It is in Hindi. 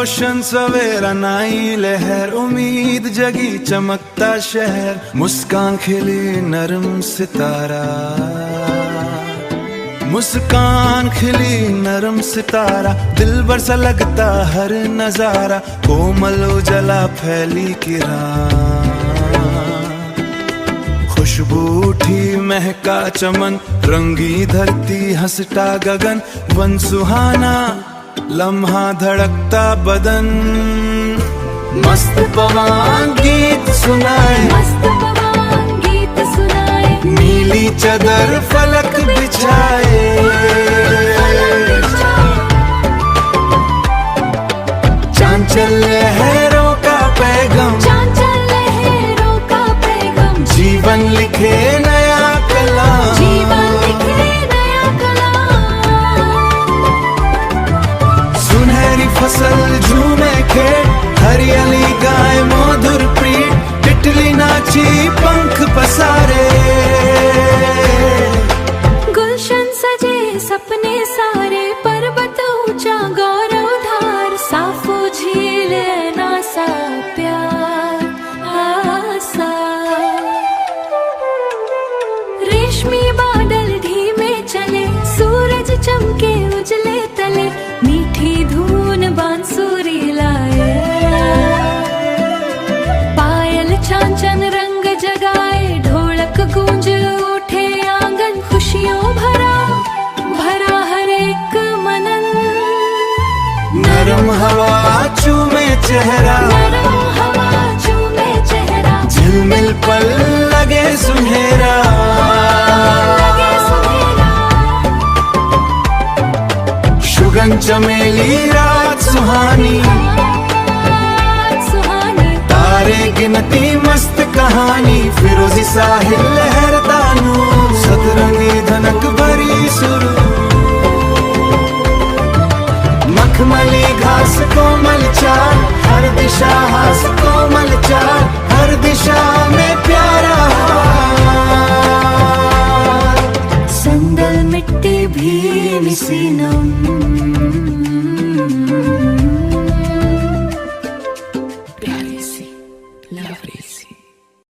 रोशन सवेरा नाई लहर, उम्मीद जगी चमकता शहर, मुस्कान खिली नरम सितारा, मुस्कान खिली नरम सितारा, दिल बरसा लगता हर नजारा, कोमल उजला फैली किरण, खुशबू उठी महका चमन, रंगी धरती हंसता गगन, वन सुहाना लम्हा धड़कता बदन, मस्त पवन गीत सुनाए, मस्त पवन गीत सुनाए, नीली चादर फलक बिछाए, चांचल लहरों का पैगाम, चांचल लहरों का पैगाम, जीवन लिखे नया कलाम, जीवन लिखे नया कलाम। सुनहरी फसल झूमे खेत, हरियाली गाय मधुर प्रीत, तितली नाची पंख पसारे, गुलशन सजे सपने सारे, पर्वत ऊंचा गौरव धार, साफो झील नासा प्यार आसा, रेशमी बादल धीमे चले, सूरज चमके उजले तले, मीठी धून बांसुरी लाए, पायल चांचन रंग जगाए, ढोलक गूंज उठे आंगन, खुशियों भरा भरा हर एक मनन, नरम हवा चूमे चेहरा, नरम हवा चूमे चेहरा, झिलमिल पल लगे सुनहरा, लगे सुनहरा, शुगन चमेली रात सुहानी, रात सुहानी, तारे गिनती मस्त कहानी, फिरोजी साहिल लहरता नूर, सतरंगी धनक भरी सुरू, मखमली घास कोमल चाल, हर दिशा हास कोमल चाल, हर दिशा